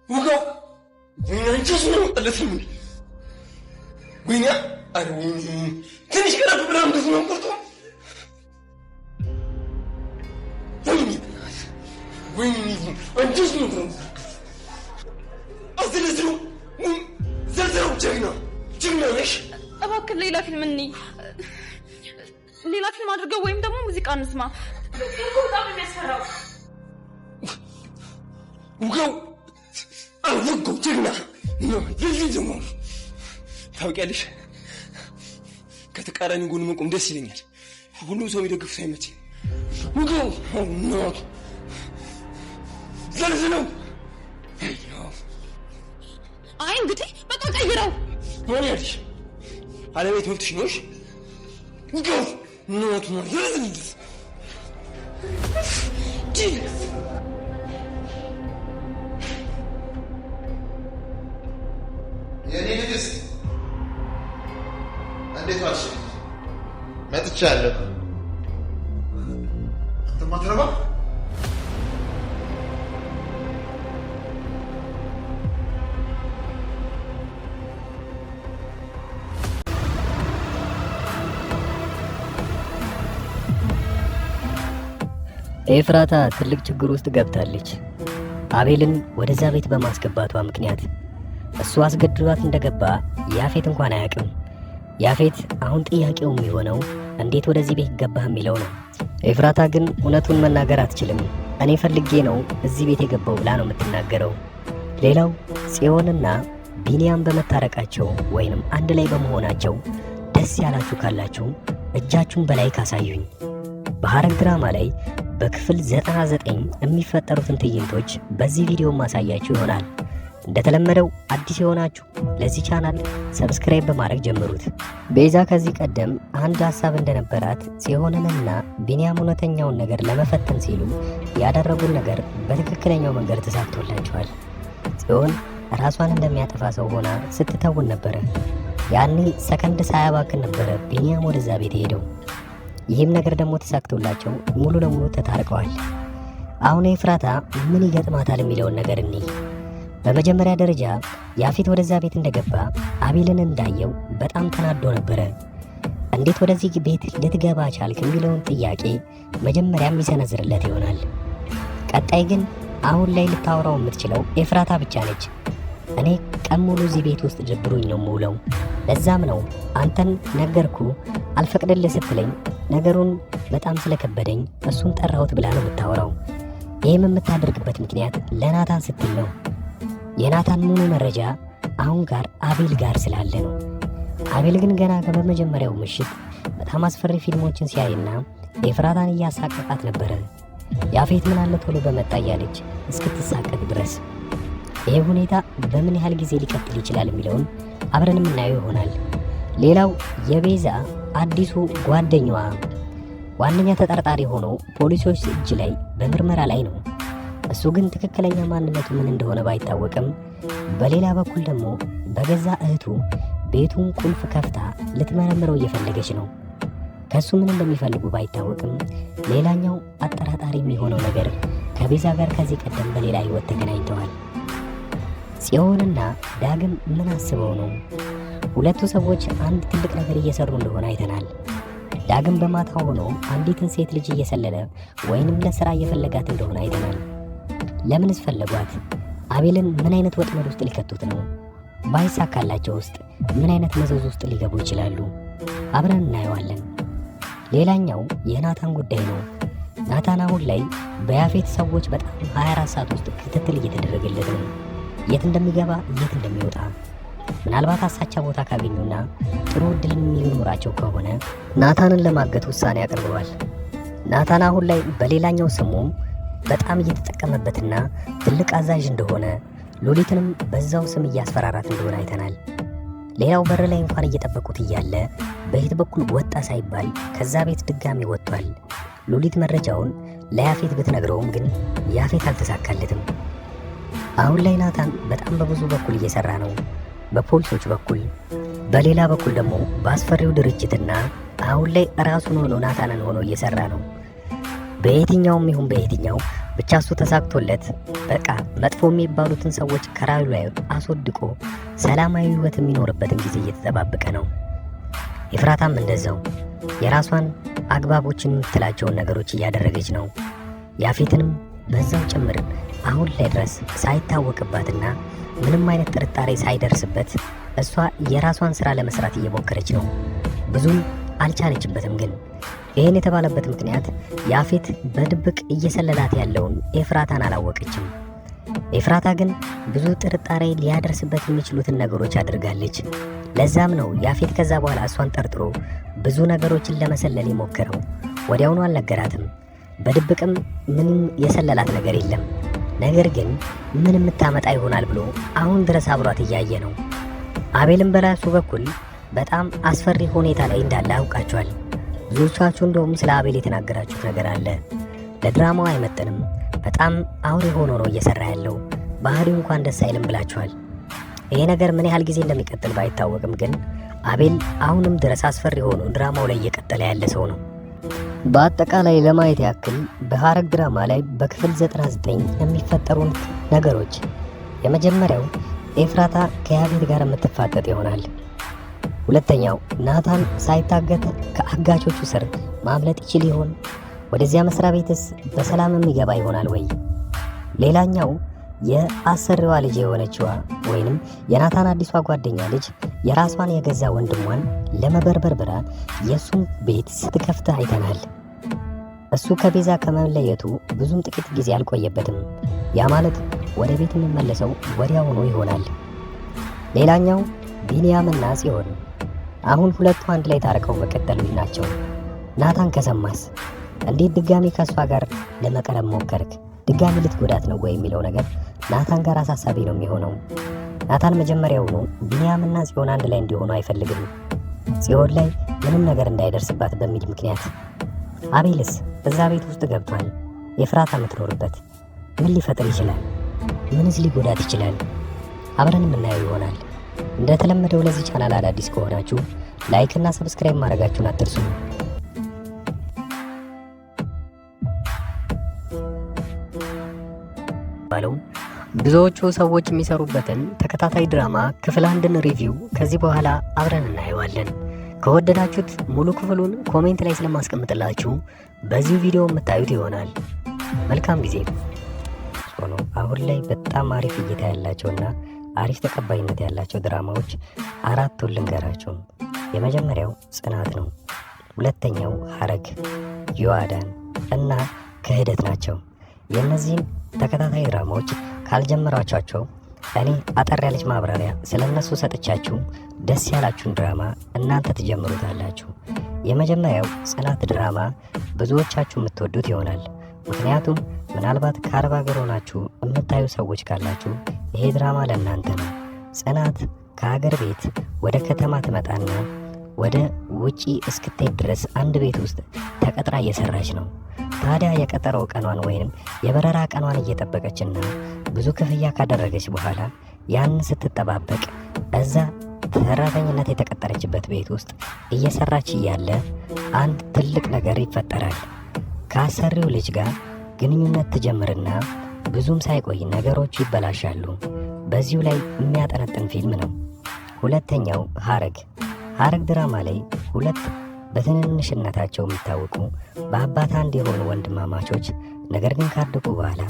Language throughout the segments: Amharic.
وقو وين جسمه قلتني وين أروي تنش كلام بلام جسمه قلتوا وين جسمه أزلزلوا زلزلوا جينا ليش أبغى ليلى فيلم مني ليلى فيلم أدرجوا وين دمو موسيقى نسمع وقو يسهروا وقو جينا يلزموا ታውቂያለሽ ከተቃራኒ ጎን መቆም ደስ ይለኛል ሁሉም ሰው ይደግፍ ሳይመች ወገው ነው ዘልዝለው አይ እንግዲህ በቃ ቀይረው ምን ያልሽ አለቤት መፍትሽ ነውሽ ወገው ነው ዘልዝል የኔ ልጅስ እንዴት ዋልሽ? መጥቻለሁ። አንተ ማትረባ ኤፍራታ ትልቅ ችግር ውስጥ ገብታለች። አቤልን ወደዛ ቤት በማስገባቷ ምክንያት እሱ አስገድዷት እንደገባ ያፌት እንኳን አያውቅም። ያፌት አሁን ጥያቄው የሚሆነው እንዴት ወደዚህ ቤት ገባህ የሚለው ነው። ኤፍራታ ግን እውነቱን መናገር አትችልም። እኔ ፈልጌ ነው እዚህ ቤት የገባው ብላ ነው የምትናገረው። ሌላው ጽዮንና ቢኒያም በመታረቃቸው ወይንም አንድ ላይ በመሆናቸው ደስ ያላችሁ ካላችሁ እጃችሁን በላይ ካሳዩኝ። በሐረግ ድራማ ላይ በክፍል 99 የሚፈጠሩትን ትዕይንቶች በዚህ ቪዲዮ ማሳያችሁ ይሆናል። እንደተለመደው አዲስ የሆናችሁ ለዚህ ቻናል ሰብስክራይብ በማድረግ ጀምሩት። ቤዛ ከዚህ ቀደም አንድ ሐሳብ እንደነበራት ጽዮንንና ቢኒያም እውነተኛውን ነገር ለመፈተን ሲሉ ያደረጉት ነገር በትክክለኛው መንገድ ተሳክቶላቸዋል። ጽዮን ራሷን እንደሚያጠፋ ሰው ሆና ስትተውን ነበረ። ያኔ ሰከንድ ሳያባክን ነበረ ቢኒያም ወደዛ ቤት ሄደው። ይህም ነገር ደግሞ ተሳክቶላቸው ሙሉ ለሙሉ ተታርቀዋል። አሁን ኤፍራታ ምን ይገጥማታል የሚለውን ነገር እንይ። በመጀመሪያ ደረጃ ያፌት ወደዛ ቤት እንደገባ አቤልን እንዳየው በጣም ተናዶ ነበረ። እንዴት ወደዚህ ቤት ልትገባ ቻልክ የሚለውን ጥያቄ መጀመሪያ የሚሰነዝርለት ይሆናል። ቀጣይ ግን አሁን ላይ ልታወራው የምትችለው ኤፍራታ ብቻ ነች። እኔ ቀን ሙሉ እዚህ ቤት ውስጥ ድብሩኝ ነው የምውለው፣ ለዛም ነው አንተን ነገርኩ አልፈቅድልህ ስትለኝ ነገሩን በጣም ስለከበደኝ እሱን ጠራሁት ብላ ነው የምታወራው። ይህም የምታደርግበት ምክንያት ለናታን ስትል ነው። የናታን ሙሉ መረጃ አሁን ጋር አቤል ጋር ስላለ ነው። አቤል ግን ገና በመጀመሪያው ምሽት በጣም አስፈሪ ፊልሞችን ሲያይና ኤፍራታን እያሳቀቃት ነበረ። ያፌት ምን አለ ቶሎ በመጣ እያለች እስክትሳቀቅ ድረስ። ይህ ሁኔታ በምን ያህል ጊዜ ሊቀጥል ይችላል የሚለውን አብረን የምናየው ይሆናል። ሌላው የቤዛ አዲሱ ጓደኛዋ ዋነኛ ተጠርጣሪ ሆኖ ፖሊሶች እጅ ላይ በምርመራ ላይ ነው። እሱ ግን ትክክለኛ ማንነቱ ምን እንደሆነ ባይታወቅም በሌላ በኩል ደግሞ በገዛ እህቱ ቤቱን ቁልፍ ከፍታ ልትመረምረው እየፈለገች ነው። ከሱ ምን እንደሚፈልጉ ባይታወቅም ሌላኛው አጠራጣሪ የሚሆነው ነገር ከቤዛ ጋር ከዚህ ቀደም በሌላ ህይወት ተገናኝተዋል። ጽዮንና ዳግም ምን አስበው ነው? ሁለቱ ሰዎች አንድ ትልቅ ነገር እየሰሩ እንደሆነ አይተናል። ዳግም በማታ ሆኖ አንዲትን ሴት ልጅ እየሰለለ ወይንም ለስራ እየፈለጋት እንደሆነ አይተናል። ለምንስ ፈለጓት? አቤልን ምን አይነት ወጥመድ ውስጥ ሊከቱት ነው? ባይሳካላቸው ውስጥ ምን አይነት መዘዝ ውስጥ ሊገቡ ይችላሉ? አብረን እናየዋለን። ሌላኛው የናታን ጉዳይ ነው። ናታን አሁን ላይ በያፌት ሰዎች በጣም 24 ሰዓት ውስጥ ክትትል እየተደረገለት ነው። የት እንደሚገባ የት እንደሚወጣ፣ ምናልባት አሳቻ ቦታ ካገኙና ጥሩ እድል የሚኖራቸው ከሆነ ናታንን ለማገት ውሳኔ አቅርበዋል። ናታን አሁን ላይ በሌላኛው ስሙ በጣም እየተጠቀመበትና ትልቅ አዛዥ እንደሆነ፣ ሉሊትንም በዛው ስም እያስፈራራት እንደሆነ አይተናል። ሌላው በር ላይ እንኳን እየጠበቁት እያለ በየት በኩል ወጣ ሳይባል ከዛ ቤት ድጋሚ ወጥቷል። ሉሊት መረጃውን ለያፌት ብትነግረውም ግን ያፌት አልተሳካለትም። አሁን ላይ ናታን በጣም በብዙ በኩል እየሰራ ነው። በፖሊሶች በኩል፣ በሌላ በኩል ደግሞ በአስፈሪው ድርጅትና አሁን ላይ ራሱን ሆኖ ናታንን ሆኖ እየሰራ ነው። በየትኛውም ይሁን በየትኛው ብቻ እሱ ተሳክቶለት በቃ መጥፎ የሚባሉትን ሰዎች ከራዩ ላይ አስወድቆ ሰላማዊ ህይወት የሚኖርበትን ጊዜ እየተጠባበቀ ነው። ኤፍራታም እንደዛው የራሷን አግባቦችን የምትላቸውን ነገሮች እያደረገች ነው። ያፌትንም በዛው ጭምር አሁን ላይ ድረስ ሳይታወቅባትና ምንም አይነት ጥርጣሬ ሳይደርስበት እሷ የራሷን ስራ ለመስራት እየሞከረች ነው። ብዙም አልቻለችበትም። ግን ይህን የተባለበት ምክንያት ያፌት በድብቅ እየሰለላት ያለውን ኤፍራታን አላወቀችም። ኤፍራታ ግን ብዙ ጥርጣሬ ሊያደርስበት የሚችሉትን ነገሮች አድርጋለች። ለዛም ነው ያፌት ከዛ በኋላ እሷን ጠርጥሮ ብዙ ነገሮችን ለመሰለል የሞከረው። ወዲያውኑ አልነገራትም። በድብቅም ምንም የሰለላት ነገር የለም። ነገር ግን ምን የምታመጣ ይሆናል ብሎ አሁን ድረስ አብሯት እያየ ነው። አቤልም በራሱ በኩል በጣም አስፈሪ ሁኔታ ላይ እንዳለ ያውቃቸዋል። ብዙዎቻችሁ እንደውም ስለ አቤል የተናገራችሁት ነገር አለ። ለድራማው አይመጥንም፣ በጣም አውሬ ሆኖ ነው እየሰራ ያለው፣ ባህሪው እንኳን ደስ አይልም ብላችኋል። ይሄ ነገር ምን ያህል ጊዜ እንደሚቀጥል ባይታወቅም ግን አቤል አሁንም ድረስ አስፈሪ ሆኖ ድራማው ላይ እየቀጠለ ያለ ሰው ነው። በአጠቃላይ ለማየት ያክል በሐረግ ድራማ ላይ በክፍል 99 የሚፈጠሩን ነገሮች የመጀመሪያው ኤፍራታ ከያፌት ጋር የምትፋጠጥ ይሆናል። ሁለተኛው ናታን ሳይታገት ከአጋቾቹ ስር ማምለጥ ይችል ይሆን? ወደዚያ መስሪያ ቤትስ በሰላም የሚገባ ይሆናል ወይ? ሌላኛው የአሰሪዋ ልጅ የሆነችዋ ወይንም የናታን አዲሷ ጓደኛ ልጅ የራሷን የገዛ ወንድሟን ለመበርበር ብላ የእሱን ቤት ስትከፍት አይተናል። እሱ ከቤዛ ከመለየቱ ብዙም ጥቂት ጊዜ አልቆየበትም። ያ ማለት ወደ ቤት የሚመለሰው ወዲያውኑ ይሆናል። ሌላኛው ቢንያምና ጽዮን አሁን ሁለቱ አንድ ላይ ታርቀው መቀጠል ናቸው። ናታን ከሰማስ እንዴት ድጋሚ ከእሷ ጋር ለመቀረብ ሞከርክ? ድጋሚ ልትጎዳት ነው ወይ የሚለው ነገር ናታን ጋር አሳሳቢ ነው የሚሆነው። ናታን መጀመሪያውኑ ቢንያምና ጽዮን አንድ ላይ እንዲሆኑ አይፈልግም፣ ጽዮን ላይ ምንም ነገር እንዳይደርስባት በሚል ምክንያት። አቤልስ እዛ ቤት ውስጥ ገብቷል። ኤፍራታ የምትኖርበት ምን ሊፈጥር ይችላል? ምንስ ሊጎዳት ይችላል? አብረን የምናየው ይሆናል። እንደተለመደው ለዚህ ቻናል አዳዲስ ከሆናችሁ ላይክ እና ሰብስክራይብ ማድረጋችሁን አትርሱ። ብዙዎቹ ሰዎች የሚሰሩበትን ተከታታይ ድራማ ክፍል 1ን ሪቪው ከዚህ በኋላ አብረን እናየዋለን። ከወደዳችሁት ሙሉ ክፍሉን ኮሜንት ላይ ስለማስቀምጥላችሁ በዚህ ቪዲዮ የምታዩት ይሆናል። መልካም ጊዜ። አሁን ላይ በጣም አሪፍ እይታ ያላቸውና አሪፍ ተቀባይነት ያላቸው ድራማዎች 4 ልንገራችሁ። የመጀመሪያው ጽናት ነው። ሁለተኛው ሐረግ፣ ዮአዳን እና ክህደት ናቸው። የእነዚህን ተከታታይ ድራማዎች ካልጀመራቻቸው እኔ አጠር ያለች ማብራሪያ ስለነሱ ሰጥቻችሁ ደስ ያላችሁን ድራማ እናንተ ትጀምሩታላችሁ። የመጀመሪያው ጽናት ድራማ ብዙዎቻችሁ የምትወዱት ይሆናል። ምክንያቱም ምናልባት ከአረብ ሀገር ሆናችሁ የምታዩ ሰዎች ካላችሁ ይሄ ድራማ ለእናንተ ነው። ጽናት ከሀገር ቤት ወደ ከተማ ትመጣና ወደ ውጪ እስክትሄድ ድረስ አንድ ቤት ውስጥ ተቀጥራ እየሰራች ነው። ታዲያ የቀጠረው ቀኗን ወይንም የበረራ ቀኗን እየጠበቀችና ብዙ ክፍያ ካደረገች በኋላ ያን ስትጠባበቅ እዛ ሰራተኝነት የተቀጠረችበት ቤት ውስጥ እየሰራች እያለ አንድ ትልቅ ነገር ይፈጠራል። ከአሰሪው ልጅ ጋር ግንኙነት ትጀምርና ብዙም ሳይቆይ ነገሮቹ ይበላሻሉ። በዚሁ ላይ የሚያጠነጥን ፊልም ነው። ሁለተኛው ሐረግ ድራማ ላይ ሁለት በትንንሽነታቸው የሚታወቁ በአባት አንድ የሆኑ ወንድማማቾች ነገር ግን ካደጉ በኋላ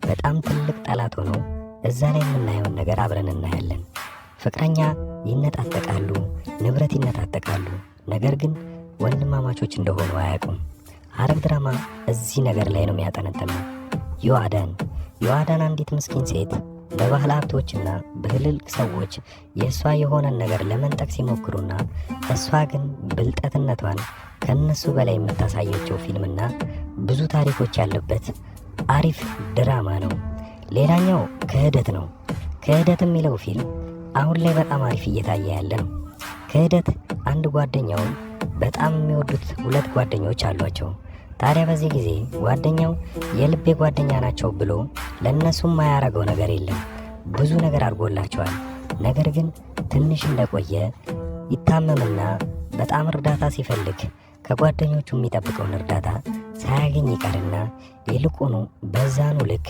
በጣም ትልቅ ጠላት ሆነው እዛ ላይ የምናየውን ነገር አብረን እናያለን። ፍቅረኛ ይነጣጠቃሉ፣ ንብረት ይነጣጠቃሉ፣ ነገር ግን ወንድማማቾች እንደሆኑ አያውቁም። ሐረግ ድራማ እዚህ ነገር ላይ ነው የሚያጠነጥነው። ዮአዳን አንዲት ምስኪን ሴት በባህል ሀብቶችና በትልልቅ ሰዎች የእሷ የሆነን ነገር ለመንጠቅ ሲሞክሩና እሷ ግን ብልጠትነቷን ከነሱ በላይ የምታሳየቸው ፊልምና ብዙ ታሪኮች ያለበት አሪፍ ድራማ ነው። ሌላኛው ክህደት ነው። ክህደት የሚለው ፊልም አሁን ላይ በጣም አሪፍ እየታየ ያለ ነው። ክህደት አንድ ጓደኛውን በጣም የሚወዱት 2 ጓደኞች አሏቸው። ታዲያ በዚህ ጊዜ ጓደኛው የልቤ ጓደኛ ናቸው ብሎ ለእነሱም ማያረገው ነገር የለም። ብዙ ነገር አድርጎላቸዋል። ነገር ግን ትንሽ እንደቆየ ይታመምና በጣም እርዳታ ሲፈልግ ከጓደኞቹ የሚጠብቀውን እርዳታ ሳያገኝ ይቀርና ይልቁኑ በዛኑ ልክ